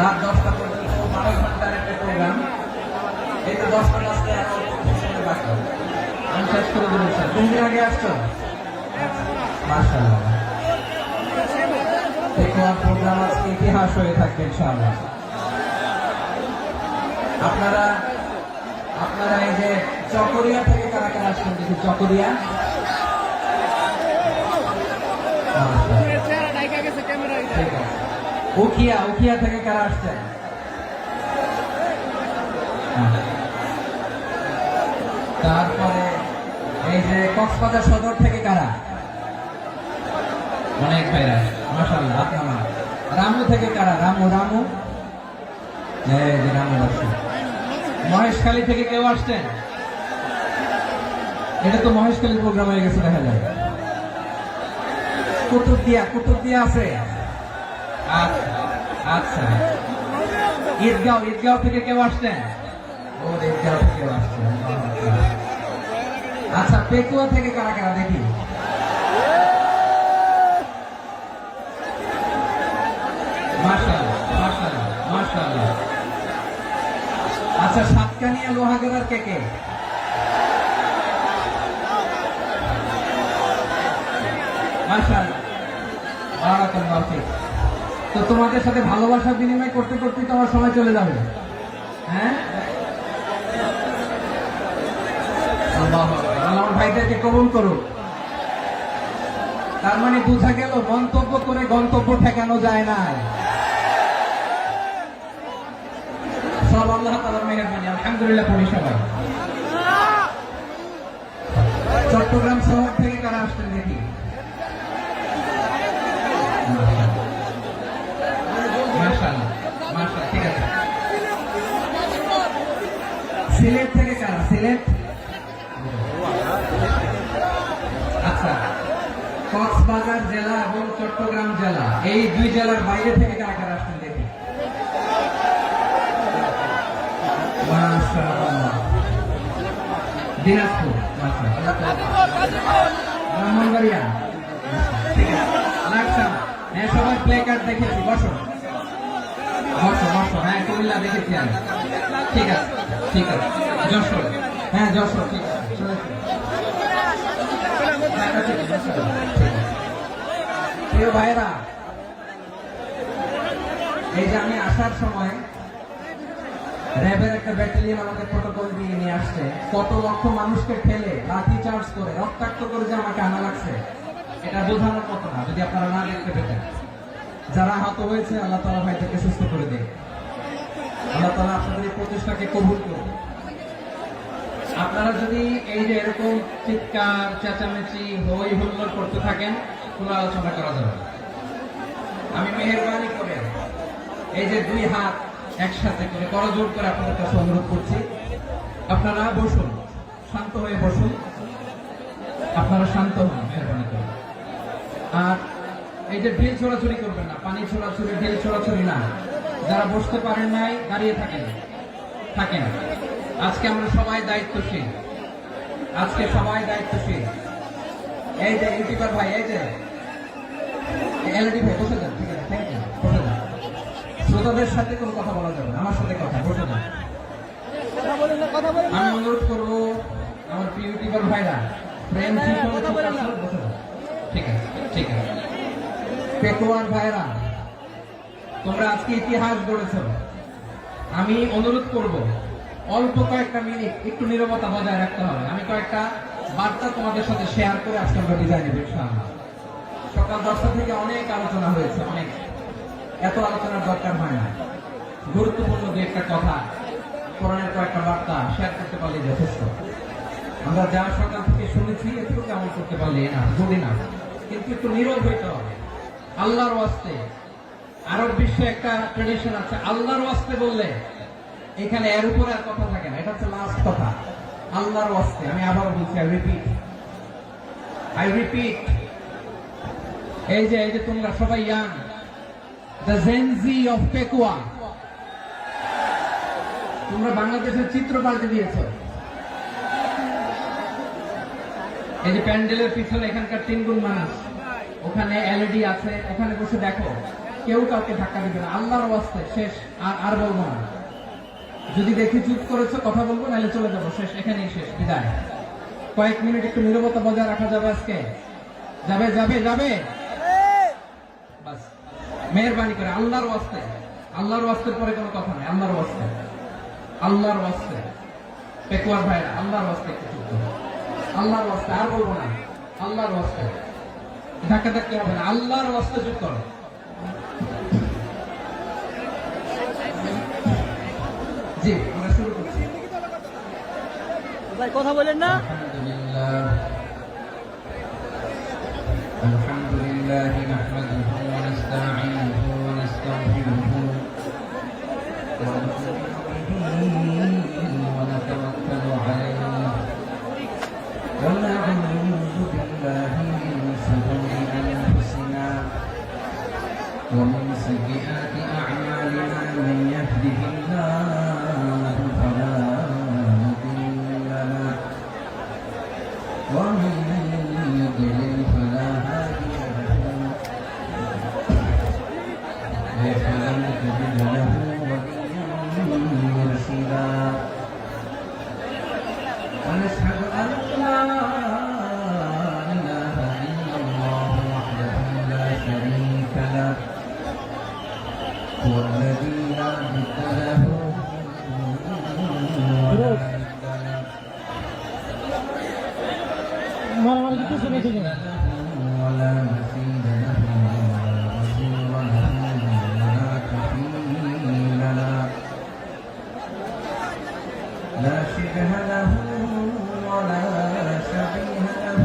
রাত 10টা পর্যন্ত 12 ঘন্টার একটা প্রোগ্রাম। এই তো 10টা বাজতে আর অল্প সময় বাকি। আমি শেষ করে দেবো স্যার। 3 দিন আগে আসছো? মাশাআল্লাহ। পেকুয়ার প্রোগ্রাম আজকে ইতিহাস হয়ে থাকবে ইনশাআল্লাহ। আপনারা এই যে চকরিয়া থেকে কারা কারা আসছেন দেখি? চকরিয়া, উখিয়া থেকে কারা আসছেন? তারপরে এই যে কক্সবাজার সদর থেকে কারা? অনেক ভাইরা, মাশাআল্লাহ। আপনারা রামু থেকে কারা? রামু এই যে রামু আসছে। মহেশখালী থেকে কেউ আসছেন? এটা তো মহেশখালীর প্রোগ্রাম হয়ে গেছে দেখা যায়। কুতুবদিয়া আছে। আচ্ছা, ঈদগাঁও থেকে কেউ আসছেন? ও ঈদগাঁও থেকে কেউ আসছেন। আচ্ছা, পেকুয়া থেকে কারা কারা দেখি? মাশাআল্লাহ। আচ্ছা, সাতকানিয়া লোহাগড়ার কে? মাশাআল্লাহ, বারাকাল্লাহু ফিক। তো তোমাদের সাথে ভালোবাসা বিনিময় করতে করতে তো আমার সময় চলে যাবে। হ্যাঁ, আল্লাহ আমার ভাইদেরকে কবুল করুক। তার মানে বোঝা গেল মন্তব্য করে গন্তব্য ঠেকানো যায় না। সব আল্লাহ তাআলার মেহেরবানি। আলহামদুলিল্লাহ পড়ি সবাই। চট্টগ্রাম শহর থেকে কারা আসছেন দেখি? মাশাআল্লাহ, ঠিক আছে। সিলেট থেকে কারা? সিলেট, আচ্ছা। কক্সবাজার জেলা এবং চট্টগ্রাম জেলা, এই দুই জেলার বাইরে থেকে কারা কারা আসছেন দেখি? মাশাআল্লাহ। দিনাজপুর, ব্রাহ্মণবাড়িয়া, ঠিক আছে। লাকসাম, হ্যাঁ সবাই প্লে কার্ড দেখেছি। বসো। হ্যাঁ, কুমিল্লা দেখেছি আমি। ঠিক আছে। যশোর, হ্যাঁ যশোর, ঠিক আছে। প্রিয় ভাইরা, এই যে আমি আসার সময় র্যাবের একটা ব্যাটালিয়ন আমাকে প্রটোকল দিয়ে নিয়ে আসছে। কত লক্ষ মানুষকে ফেলে লাঠি চার্জ করে রক্তাক্ত করে যে আমাকে আনা লাগছে, এটা বোঝানোর মতো না যদি আপনারা না দেখতে পেতেন। যারা আহত হয়েছে আল্লাহ তাআলা ভাইদেরকে সুস্থ করে দেয়। আল্লাহ তাআলা আপনাদের এই প্রচেষ্টাকে কবুল করুন। আপনারা যদি এই যে এরকম চিৎকার চেঁচামেচি হই হুল্লোড় করতে থাকেন, কোনো আলোচনা করা যাবে না। আমি মেহেরবানি করে এই যে দুই হাত একসাথে করে করজোড় করে আপনাদের কাছে অনুরোধ করছি, আপনারা বসুন, শান্ত হয়ে বসুন। আপনারা শান্ত হন মেহেরবানি করে। আর এই যে ঢিল ছোড়াছুড়ি করবেন না, পানি ছোড়াছুড়ি, ঢিল ছোড়াছুড়ি না। যারা বসতে পারেন নাই দাঁড়িয়ে থাকেন। আজকে আমরা সবাই দায়িত্বশীল। এই যে ইউটিউবার ভাই, এই যে এলডি ভাই, বসে যান। ঠিক আছে, থ্যাংক ইউ, বসে যান। শ্রোতাদের সাথে কোনো কথা বলা যাবে না, আমার সাথে কথা। বসে যান। আমি অনুরোধ করবো আমার প্রিয় ইউটিউবার ভাইরা, বসে যান। ঠিক আছে। পেকুয়ার ভাইরা, তোমরা আজকে ইতিহাস গড়েছ। আমি অনুরোধ করব অল্প কয়েকটা মিনিট একটু নীরবতা বজায় রাখতে হবে। আমি কয়েকটা বার্তা তোমাদের সাথে শেয়ার করে আজকে আমরা বিদায় নেব ইনশাআল্লাহ। সকাল 10টা থেকে অনেক আলোচনা হয়েছে, এত আলোচনার দরকার হয় না। গুরুত্বপূর্ণ দু একটা কথা, কোরআনের কয়েকটা বার্তা শেয়ার করতে পারলে যথেষ্ট। আমরা যা সকাল থেকে শুনেছি একটু কেমন করতে পারলে না, যদি না, কিন্তু একটু নীরব হইতে হবে। আল্লাহর ওয়াস্তে, আরব বিশ্বে একটা ট্রেডিশন আছে, আল্লাহর ওয়াস্তে বললে এখানে এর উপরে আর কথা থাকে না। এটা হচ্ছে লাস্ট কথা, আল্লাহর ওয়াস্তে। আমি আবার বলছি, আই রিপিট। এই যে তোমরা সবাই young, the Gen Z of Pekua, তোমরা বাংলাদেশের চিত্র পাল্টে দিয়েছ। এই যে প্যান্ডেলের পিছনে এখানকার 3 গুণ মানুষ, ওখানে এলইডি আছে, ওখানে বসে দেখো কেউ কাউকে ধাক্কা দিবে না, আল্লাহর ওয়াস্তে শেষ। আর বলবো না। যদি দেখি চুপ করেছো কথা বলবো, নাহলে চলে যাবো, শেষ, এখানেই শেষ, বিদায়। কয়েক মিনিট একটু নীরবতা বজায় রাখা যাবে আজকে? যাবে যাবে যাবে, বাস। মেহেরবানি করে আল্লাহর ওয়াস্তে, আল্লাহর ওয়াস্তের পরে কোনো কথা নেই, আল্লাহর ওয়াস্তে, আল্লাহর ওয়াস্তে। পেকুয়ার ভাইরা, আল্লাহর ওয়াস্তে একটু চুপ করো, আল্লাহর ওয়াস্তে, আর বলবো না, আল্লাহর ওয়াস্তে। ধাক্কা ধাক্কি হবে না, আল্লাহর ওয়াস্তে চুপ করো। জি, আমরা শুরু করছি। ভাই কথা বলেন না। আলহামদুলিল্লাহ নাহমাদুহু ওয়া নাস্তাঈনুহু ওয়া নাস্তাগফিরুহু ওয়া নু'মিनु বিহি ওয়া নাতাওয়াক্কালু আলাইহি ওয়া না'উযু বিল্লাহি মিন শুরুরি আনফুসিনা ওয়া মিন সাইয়্যাতি আ'মালিনা মান ইয়াহদিহিল্লাহু ফালা মুদিল্লা লাহু ওয়া মান يضلل فلا هادي له فلن تجد له وليا مرشدا ونشهد أن لا إله إلا الله وحده لا شريك له هو الذي لا ضد له ولا ند له ولا مثيل له ولا وزير له ولا كفيل له لا شبه له ولا شبيه له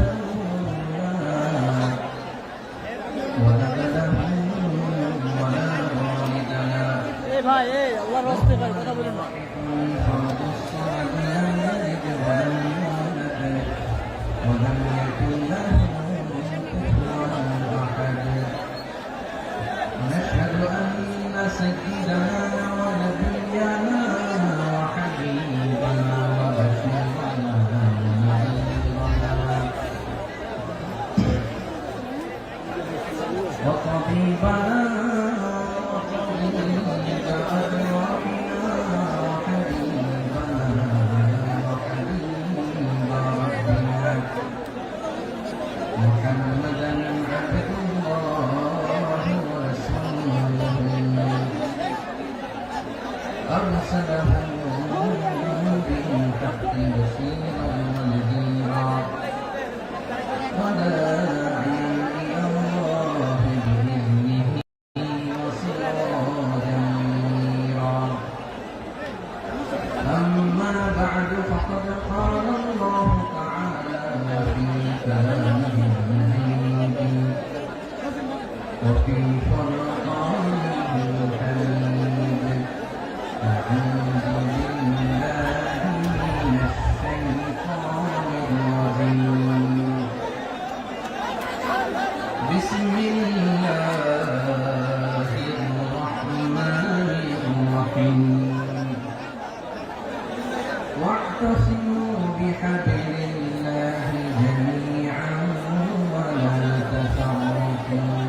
ولا ولد له ولا والد له ভাই আল্লাহর রাস্তায় ভাই কথা বলেন না। فرد الصمد لم يلد ولم يولد ولم يكن له كفوا احد نشهد ان سيدنا ونبينا وحبيبنا وبشيرنا ونذيرنا وطبيبنا وطبيب أدوارنا وحبيبنا وحبيب ربنا محمدا عبد الله ورسوله أرسله بالحق بشيرا ونذيرا وداعيا إلى الله بإذنه وسراجا منيرا أما بعد فقد قال الله تعالى في كلامه المجيد وفي فرقانه الحميد أعوذ بالله من الشيطان الرجيم بسم الله الرحمن الرحيم واعتصموا بحبل الله جميعا ولا تفرقوا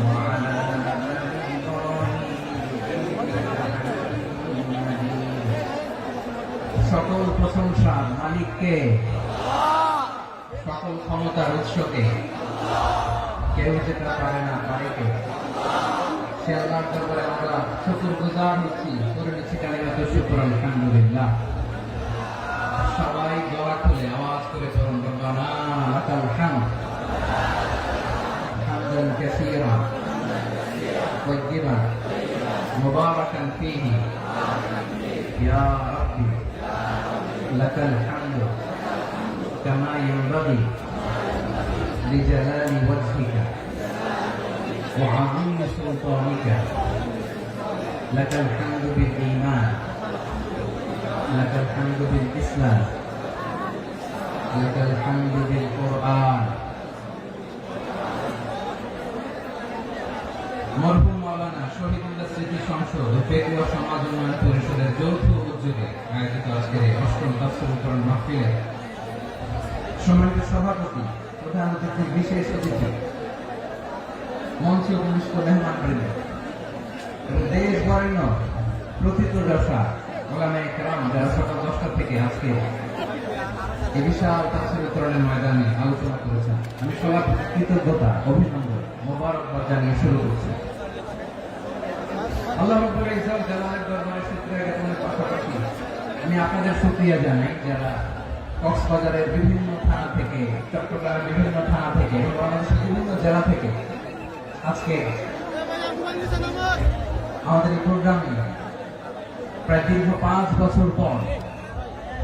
وعلى آل إبراهيم সকল প্রশংসার মালিককে, সকল ক্ষমতার উৎসকে, কেউ যেটা পারে না, পারে কে? সে আল্লাহর দরবারে আমরা শুকরগুজার হচ্ছি, করে নিচ্ছি কালিমাতুশ শুকর, আলহামদুলিল্লাহ। সবাই গলা খুলে আওয়াজ করে পড়ুন, রব্বানা লাকাল হামদ হামদান কাসীরা তাইয়্যিবান মুবারাকান ফীহি ইয়া রাব্বি লাকাল হামদু কামা ইয়ানবাগি লিজালালি ওয়াজহিকা ওয়া আযীমি সুলতানিকা লাকাল হামদু বিল ঈমান لك الحمد بالإسلام لك الحمد بالقرآن মরহুম মাওলানা শহীদুল্লাহ স্মৃতি সংসদ ও পেকুয়া সমাজ উন্নয়ন পরিষদের যৌথ উদ্যোগে আয়োজিত আজকের এই অষ্টম তাফসীরুল কোরআন মাহফিলে সম্মানিত সভাপতি, প্রধান অতিথি, বিশেষ অতিথি, মঞ্চে উপবিষ্ট মেহমানবৃন্দ এবং দেশ বরেণ্য প্রথিতযশা ওলামায়ে কেরাম যারা সকাল 10টা থেকে আজকে এই বিশাল তাফসীরুল কোরআনের ময়দানে আলোচনা করেছেন, আমি সবার প্রতি কৃতজ্ঞতা, অভিনন্দন, মোবারকবাদ জানিয়ে শুরু করছি। আল্লাহ রাব্বুল ইজ্জত জালালের দরবারে শুকরিয়া জ্ঞাপনের পাশাপাশি আমি আপনাদের শুকরিয়া জানাই যারা কক্সবাজারের বিভিন্ন থানা থেকে, চট্টগ্রামের বিভিন্ন থানা থেকে এবং বাংলাদেশের বিভিন্ন জেলা থেকে আজকে আমাদের এই প্রোগ্রামে প্রায় দীর্ঘ 5 বছর পর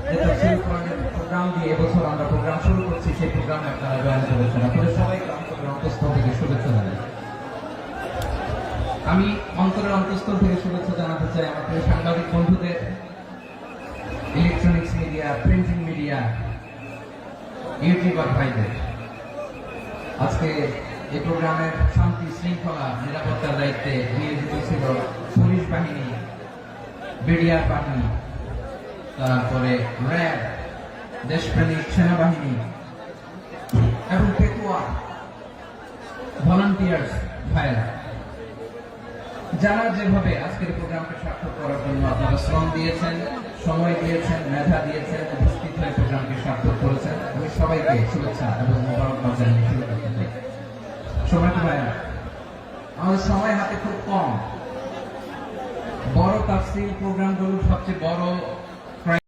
যে তাফসীরুল কোরআনের প্রোগ্রাম দিয়ে এবছর আমরা প্রোগ্রাম শুরু করছি, সেই প্রোগ্রামে আপনারা জয়েন করেছেন। আপনাদের সবাইকে অন্তরের অন্তঃস্থল থেকে শুভেচ্ছা জানাই। আমি অন্তরের অন্তঃস্থল থেকে শুভেচ্ছা জানাতে চাই আমাদের সাংবাদিক বন্ধুদের, electronics media, printing media, YouTuber ভাইদের। আজকে এই প্রোগ্রামের শান্তি শৃঙ্খলা নিরাপত্তার দায়িত্বে নিয়োজিত ছিল পুলিশ বাহিনী, বিডিআর বাহিনী, তারপরে র্যাব, দেশপ্রেমিক সেনাবাহিনী এবং পেকুয়া ভলান্টিয়ার্স ভাইরা, যারা যেভাবে আজকের প্রোগ্রামকে সার্থক করার জন্য আপনারা শ্রম দিয়েছেন, সময় দিয়েছেন, মেধা দিয়েছেন, উপস্থিত হয়ে প্রোগ্রামকে সার্থক করেছেন, আমি সবাইকে শুভেচ্ছা এবং মোবারকবাদ জানিয়ে শুরু করতে চাই। সময়টা ভাইরা, আমাদের সময় হাতে খুব কম। বড় তাফসীর প্রোগ্রামগুলোর সবচেয়ে বড়